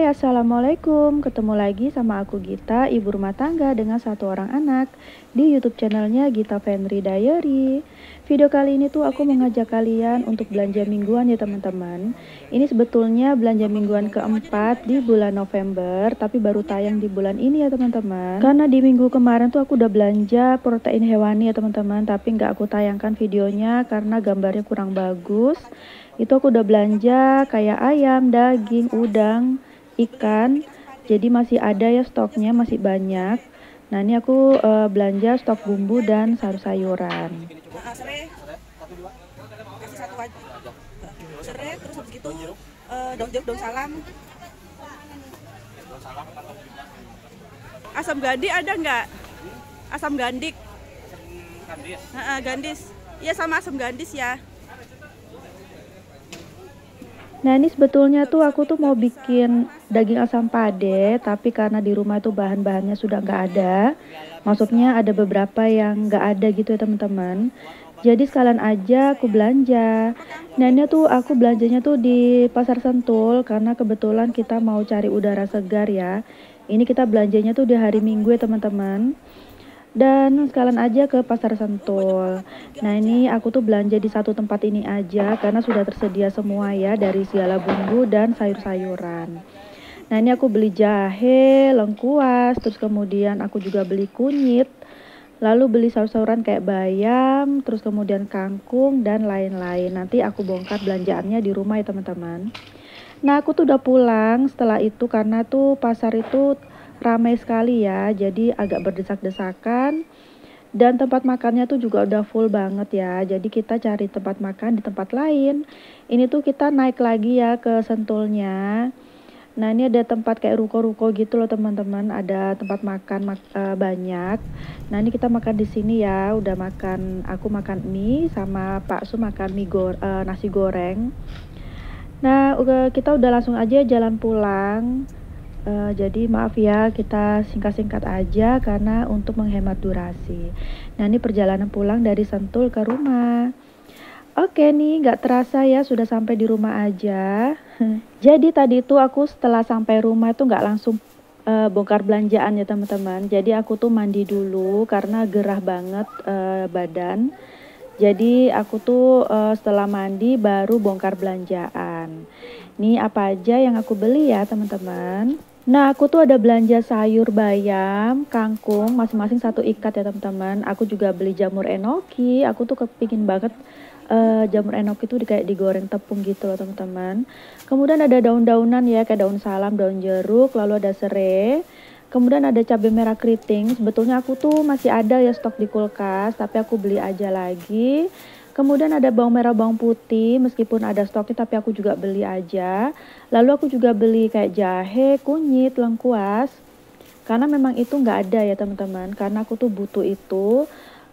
Assalamualaikum. Ketemu lagi sama aku Gita, ibu rumah tangga dengan satu orang anak di YouTube channelnya Gita Fenri Diary. Video kali ini tuh aku mengajak kalian untuk belanja mingguan ya teman-teman. Ini sebetulnya belanja mingguan keempat di bulan November, tapi baru tayang di bulan ini ya teman-teman. Karena di minggu kemarin tuh aku udah belanja protein hewani ya teman-teman, tapi nggak aku tayangkan videonya karena gambarnya kurang bagus. Itu aku udah belanja kayak ayam, daging, udang, ikan. Jadi masih ada ya stoknya, masih banyak. Nah ini aku belanja stok bumbu dan sayur-sayuran. Serai kasih satu aja serai, terus habis gitu daun jeruk, daun salam. Asam gandhi ada nggak? Asam gandik. Gandis iya, sama asam gandis ya. Nah ini sebetulnya tuh aku tuh mau bikin daging asam pade, tapi karena di rumah itu bahan-bahannya sudah nggak ada. Maksudnya ada beberapa yang nggak ada gitu ya teman-teman. Jadi sekalian aja aku belanja. Nah ini tuh aku belanjanya tuh di Pasar Sentul karena kebetulan kita mau cari udara segar ya. Ini kita belanjanya tuh di hari Minggu ya teman-teman. Dan sekalian aja ke Pasar Sentul. Nah ini aku tuh belanja di satu tempat ini aja karena sudah tersedia semua ya, dari segala bumbu dan sayur-sayuran. Nah ini aku beli jahe, lengkuas, terus kemudian aku juga beli kunyit, lalu beli sayur-sayuran kayak bayam, terus kemudian kangkung dan lain-lain. Nanti aku bongkar belanjaannya di rumah ya teman-teman. Nah aku tuh udah pulang setelah itu karena tuh pasar itu ramai sekali ya, jadi agak berdesak-desakan. Dan tempat makannya tuh juga udah full banget ya, jadi kita cari tempat makan di tempat lain. Ini tuh kita naik lagi ya ke Sentulnya. Nah ini ada tempat kayak ruko-ruko gitu loh teman-teman, ada tempat makan banyak. Nah ini kita makan di sini ya, udah makan, aku makan mie sama Pak Su makan nasi goreng. Nah kita udah langsung aja jalan pulang. Jadi maaf ya, kita singkat-singkat aja karena untuk menghemat durasi. Nah ini perjalanan pulang dari Sentul ke rumah. Oke nih, nggak terasa ya sudah sampai di rumah aja. Jadi tadi itu aku setelah sampai rumah itu nggak langsung bongkar belanjaan ya teman-teman. Jadi aku tuh mandi dulu karena gerah banget badan. Jadi aku tuh setelah mandi baru bongkar belanjaan. Nih apa aja yang aku beli ya teman-teman. Nah aku tuh ada belanja sayur bayam, kangkung, masing-masing satu ikat ya teman-teman. Aku juga beli jamur enoki, aku tuh kepingin banget jamur enoki tuh kayak digoreng tepung gitu loh teman-teman. Kemudian ada daun-daunan ya, kayak daun salam, daun jeruk, lalu ada serai. Kemudian ada cabai merah keriting, sebetulnya aku tuh masih ada ya stok di kulkas, tapi aku beli aja lagi. Kemudian ada bawang merah, bawang putih, meskipun ada stoknya tapi aku juga beli aja. Lalu aku juga beli kayak jahe, kunyit, lengkuas. Karena memang itu nggak ada ya teman-teman, karena aku tuh butuh itu.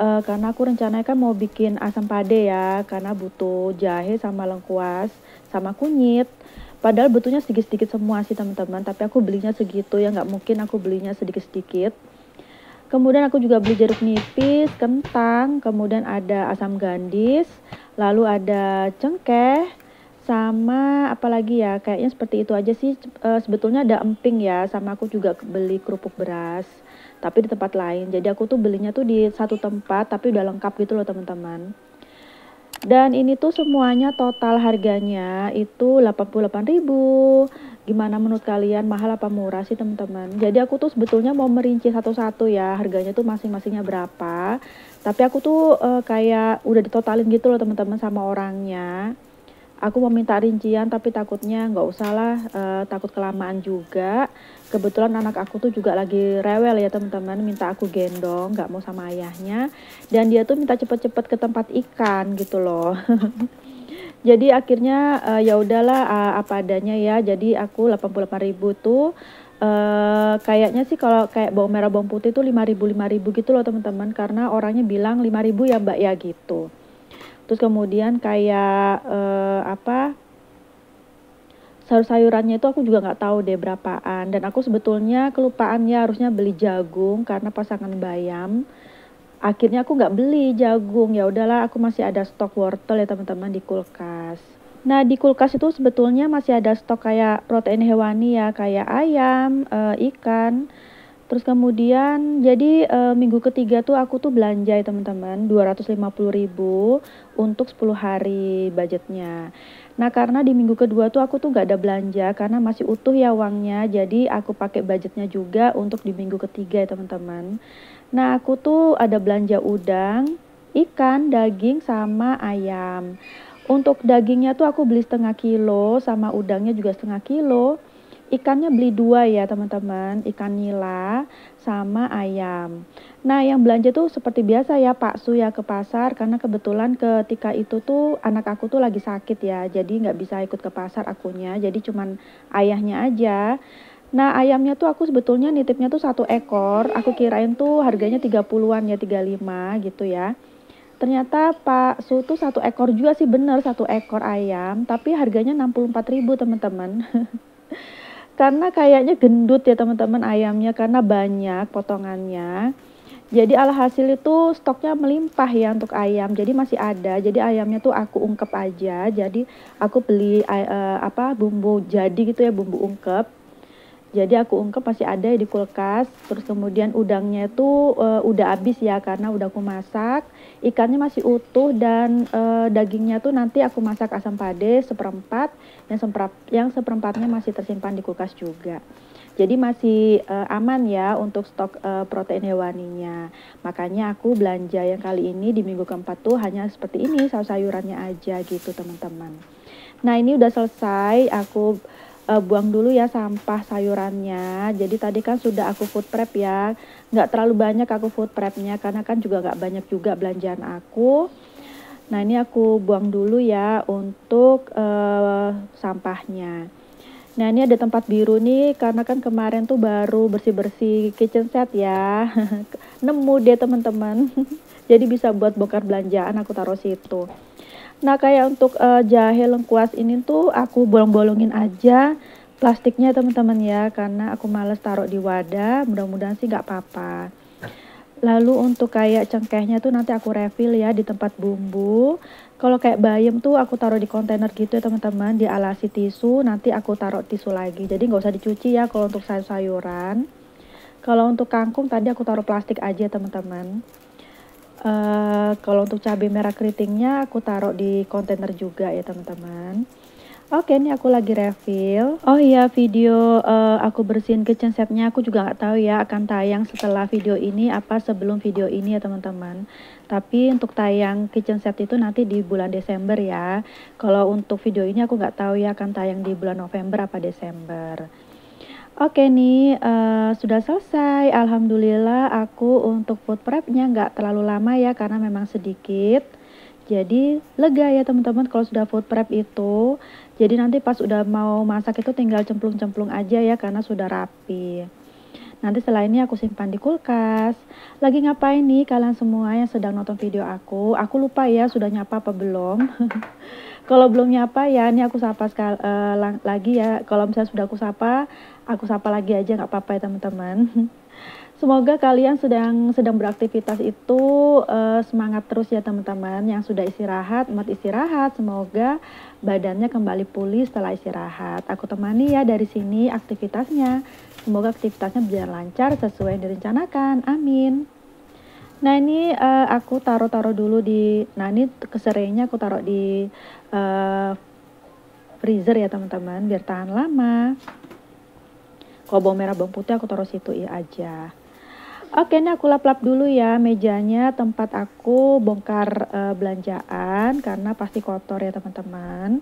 Karena aku rencananya kan mau bikin asam pade ya, karena butuh jahe sama lengkuas, sama kunyit. Padahal butuhnya sedikit-sedikit semua sih teman-teman, tapi aku belinya segitu ya, nggak mungkin aku belinya sedikit-sedikit. Kemudian aku juga beli jeruk nipis, kentang, kemudian ada asam gandis, lalu ada cengkeh, sama apalagi ya, kayaknya seperti itu aja sih. Sebetulnya ada emping ya, sama aku juga beli kerupuk beras, tapi di tempat lain. Jadi aku tuh belinya tuh di satu tempat, tapi udah lengkap gitu loh teman-teman. Dan ini tuh semuanya total harganya itu 88.000. Gimana menurut kalian, mahal apa murah sih teman-teman? Jadi aku tuh sebetulnya mau merinci satu-satu ya, harganya tuh masing-masingnya berapa. Tapi aku tuh kayak udah ditotalin gitu loh teman-teman sama orangnya. Aku mau minta rincian tapi takutnya nggak usah lah, takut kelamaan juga. Kebetulan anak aku tuh juga lagi rewel ya teman-teman, minta aku gendong, nggak mau sama ayahnya. Dan dia tuh minta cepet-cepet ke tempat ikan gitu loh. Jadi akhirnya ya udahlah, apa adanya ya. Jadi aku 88.000 tuh kayaknya sih kalau kayak bawang merah bawang putih tuh 5.000 gitu loh teman-teman, karena orangnya bilang 5.000 ya Mbak ya gitu. Terus kemudian kayak sayur-sayurannya itu aku juga nggak tahu deh berapaan. Dan aku sebetulnya kelupaan ya, harusnya beli jagung karena pasangan bayam. Akhirnya aku nggak beli jagung. Ya udahlah, aku masih ada stok wortel ya teman-teman di kulkas. Nah, di kulkas itu sebetulnya masih ada stok kayak protein hewani ya, kayak ayam, ikan. Terus kemudian jadi minggu ketiga tuh aku tuh belanja ya teman-teman 250.000 untuk 10 hari budgetnya. Nah, karena di minggu kedua tuh aku tuh gak ada belanja karena masih utuh ya uangnya. Jadi aku pakai budgetnya juga untuk di minggu ketiga ya teman-teman. Nah, aku tuh ada belanja udang, ikan, daging, sama ayam. Untuk dagingnya tuh aku beli 1/2 kilo, sama udangnya juga 1/2 kilo. Ikannya beli 2 ya teman-teman, ikan nila sama ayam. Nah, yang belanja tuh seperti biasa ya Pak Su ya ke pasar, karena kebetulan ketika itu tuh anak aku tuh lagi sakit ya, jadi nggak bisa ikut ke pasar akunya, jadi cuman ayahnya aja. Nah, ayamnya tuh aku sebetulnya nitipnya tuh 1 ekor, aku kirain tuh harganya 30-an ya, 35 gitu ya. Ternyata Pak Su tuh 1 ekor juga sih, bener 1 ekor ayam, tapi harganya 64.000 teman-teman. Karena kayaknya gendut ya teman-teman ayamnya, karena banyak potongannya. Jadi alhasil itu stoknya melimpah ya untuk ayam, jadi masih ada. Jadi ayamnya tuh aku ungkep aja, jadi aku beli bumbu jadi gitu ya, bumbu ungkep. Jadi aku ungkep masih ada di kulkas. Terus kemudian udangnya itu udah habis ya karena udah aku masak. Ikannya masih utuh dan dagingnya tuh nanti aku masak asam pade seperempat, yang seperempatnya masih tersimpan di kulkas juga. Jadi masih aman ya untuk stok protein hewaninya. Makanya aku belanja yang kali ini di minggu keempat tuh hanya seperti ini, sayurannya aja gitu teman-teman. Nah, ini udah selesai, aku buang dulu ya sampah sayurannya. Jadi tadi kan sudah aku food prep ya, nggak terlalu banyak aku food prepnya karena kan juga nggak banyak juga belanjaan aku. Nah, ini aku buang dulu ya untuk sampahnya. Nah, ini ada tempat biru nih karena kan kemarin tuh baru bersih-bersih kitchen set ya. Nemu deh teman-teman. Jadi bisa buat bongkar belanjaan, aku taruh situ. Nah, kayak untuk jahe lengkuas ini tuh aku bolong-bolongin aja plastiknya teman-teman ya, karena aku males taruh di wadah, mudah-mudahan sih nggak apa-apa. Lalu untuk kayak cengkehnya tuh nanti aku refill ya di tempat bumbu. Kalau kayak bayam tuh aku taruh di kontainer gitu ya teman-teman, dialasi tisu, nanti aku taruh tisu lagi. Jadi nggak usah dicuci ya kalau untuk sayur-sayuran. Kalau untuk kangkung tadi aku taruh plastik aja teman-teman. Kalau untuk cabai merah keritingnya aku taruh di kontainer juga ya teman-teman. Oke, ini aku lagi refill. Oh iya, video aku bersihin kitchen setnya aku juga nggak tahu ya akan tayang setelah video ini apa sebelum video ini ya teman-teman. Tapi untuk tayang kitchen set itu nanti di bulan Desember ya. Kalau untuk video ini aku nggak tahu ya akan tayang di bulan November apa Desember. Oke nih, sudah selesai. Alhamdulillah aku untuk food prepnya nggak terlalu lama ya karena memang sedikit. Jadi lega ya teman-teman kalau sudah food prep itu. Jadi nanti pas udah mau masak itu tinggal cemplung-cemplung aja ya karena sudah rapi. Nanti setelah ini aku simpan di kulkas. Lagi ngapain nih kalian semua yang sedang nonton video aku? Aku lupa ya sudah nyapa apa belum. Kalau belum nyapa ya ini aku sapa lagi ya. Kalau misalnya sudah aku sapa lagi aja nggak apa-apa ya teman-teman. Semoga kalian sedang beraktivitas itu semangat terus ya teman-teman. Yang sudah istirahat, istirahat. Semoga badannya kembali pulih setelah istirahat. Aku temani ya dari sini aktivitasnya. Semoga aktivitasnya berjalan lancar sesuai yang direncanakan. Amin. Nah, ini aku taruh dulu di, nah ini keserainya aku taruh di freezer ya teman-teman biar tahan lama. Kalau bawang merah bawang putih aku taruh situ ya aja. Oke, ini aku lap-lap dulu ya mejanya tempat aku bongkar belanjaan karena pasti kotor ya teman-teman.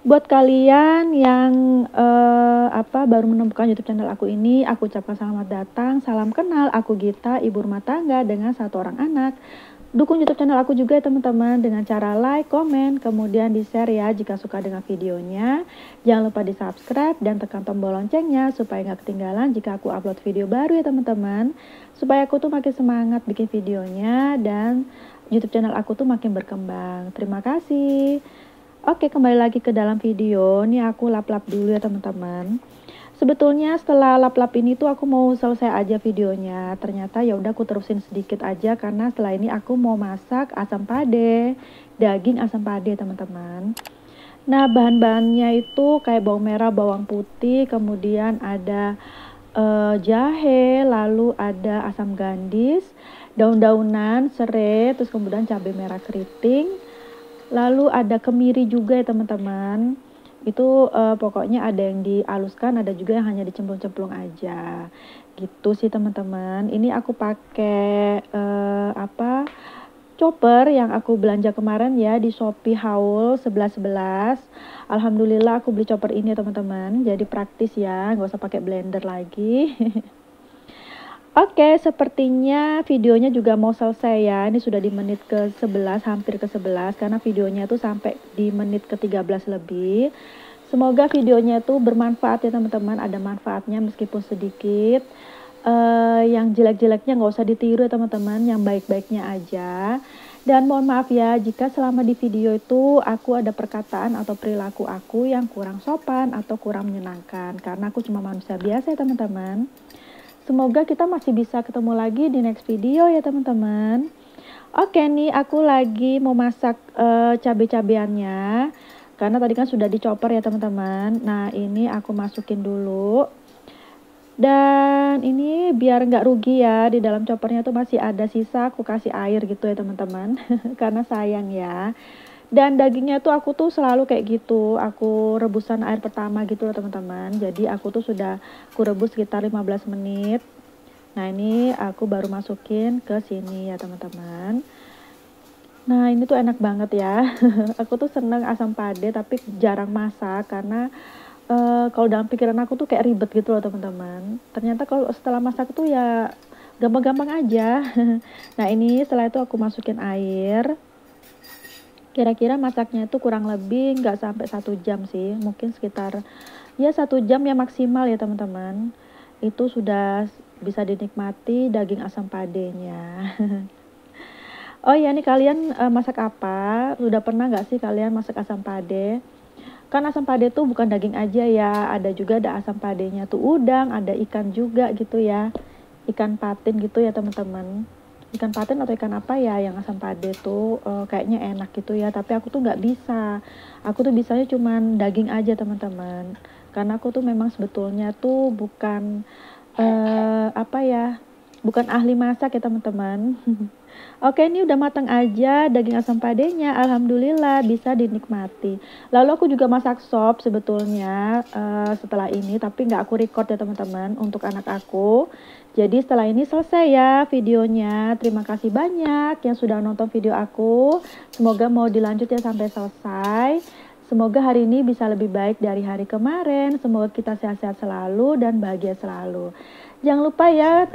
Buat kalian yang baru menemukan YouTube channel aku ini, aku ucapkan selamat datang, salam kenal, aku Gita, ibu rumah tangga dengan 1 orang anak. Dukung YouTube channel aku juga ya teman-teman dengan cara like, komen, kemudian di-share ya jika suka dengan videonya. Jangan lupa di-subscribe dan tekan tombol loncengnya supaya nggak ketinggalan jika aku upload video baru ya teman-teman. Supaya aku tuh makin semangat bikin videonya dan YouTube channel aku tuh makin berkembang. Terima kasih. Oke, kembali lagi ke dalam video. Ini aku lap-lap dulu ya teman-teman. Sebetulnya setelah lap-lap ini tuh aku mau selesai aja videonya. Ternyata ya udah aku terusin sedikit aja karena setelah ini aku mau masak asam pade, daging asam pade teman-teman. Nah, bahan-bahannya itu kayak bawang merah, bawang putih, kemudian ada jahe, lalu ada asam gandis, daun-daunan, serai, terus kemudian cabai merah keriting, lalu ada kemiri juga ya teman-teman. Itu pokoknya ada yang dihaluskan, ada juga yang hanya dicemplung-cemplung aja. Gitu sih teman-teman. Ini aku pakai chopper yang aku belanja kemarin ya di Shopee Haul 11.11. Alhamdulillah aku beli chopper ini ya teman-teman. Jadi praktis ya, nggak usah pakai blender lagi. Oke, sepertinya videonya juga mau selesai ya. Ini sudah di menit ke-11, hampir ke-11 karena videonya tuh sampai di menit ke-13 lebih. Semoga videonya tuh bermanfaat ya teman-teman, ada manfaatnya meskipun sedikit. Yang jelek-jeleknya nggak usah ditiru ya teman-teman, yang baik-baiknya aja. Dan mohon maaf ya jika selama di video itu aku ada perkataan atau perilaku aku yang kurang sopan atau kurang menyenangkan. Karena aku cuma manusia biasa ya teman-teman. Semoga kita masih bisa ketemu lagi di next video ya teman-teman. Oke nih aku lagi mau masak cabai-cabeannya. Karena tadi kan sudah dicopper ya teman-teman. Nah ini aku masukin dulu. Dan ini biar nggak rugi ya, di dalam choppernya tuh masih ada sisa, aku kasih air gitu ya teman-teman. Karena sayang ya. Dan dagingnya tuh aku tuh selalu kayak gitu, aku rebusan air pertama gitu loh teman-teman. Jadi aku tuh sudah aku rebus sekitar 15 menit. Nah ini aku baru masukin ke sini ya teman-teman. Nah ini tuh enak banget ya. Aku tuh seneng asam pade tapi jarang masak karena kalau dalam pikiran aku tuh kayak ribet gitu loh teman-teman. Ternyata kalau setelah masak tuh ya gampang-gampang aja. Nah ini setelah itu aku masukin air. Kira-kira masaknya itu kurang lebih nggak sampai 1 jam sih. Mungkin sekitar ya 1 jam ya maksimal ya teman-teman. Itu sudah bisa dinikmati daging asam padenya. Oh ya nih kalian masak apa? Udah pernah nggak sih kalian masak asam pade? Kan asam pade tuh bukan daging aja ya, ada juga ada asam padenya tuh udang, ada ikan juga gitu ya. Ikan patin gitu ya teman-teman. Ikan patin atau ikan apa ya yang asam pade tuh kayaknya enak gitu ya, tapi aku tuh nggak bisa. Aku tuh bisanya cuman daging aja teman-teman. Karena aku tuh memang sebetulnya tuh bukan bukan ahli masak ya teman-teman. Oke, ini udah matang aja daging asam padenya. Alhamdulillah bisa dinikmati. Lalu aku juga masak sop sebetulnya setelah ini, tapi nggak aku record ya teman-teman untuk anak aku. Jadi setelah ini selesai ya videonya. Terima kasih banyak yang sudah nonton video aku. Semoga mau dilanjut ya sampai selesai. Semoga hari ini bisa lebih baik dari hari kemarin. Semoga kita sehat-sehat selalu dan bahagia selalu. Jangan lupa ya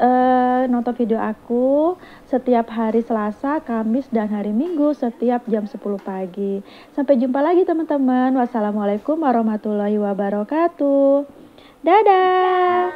nonton video aku setiap hari Selasa, Kamis, dan hari Minggu setiap jam 10 pagi. Sampai jumpa lagi teman-teman. Wassalamualaikum warahmatullahi wabarakatuh. Dadah!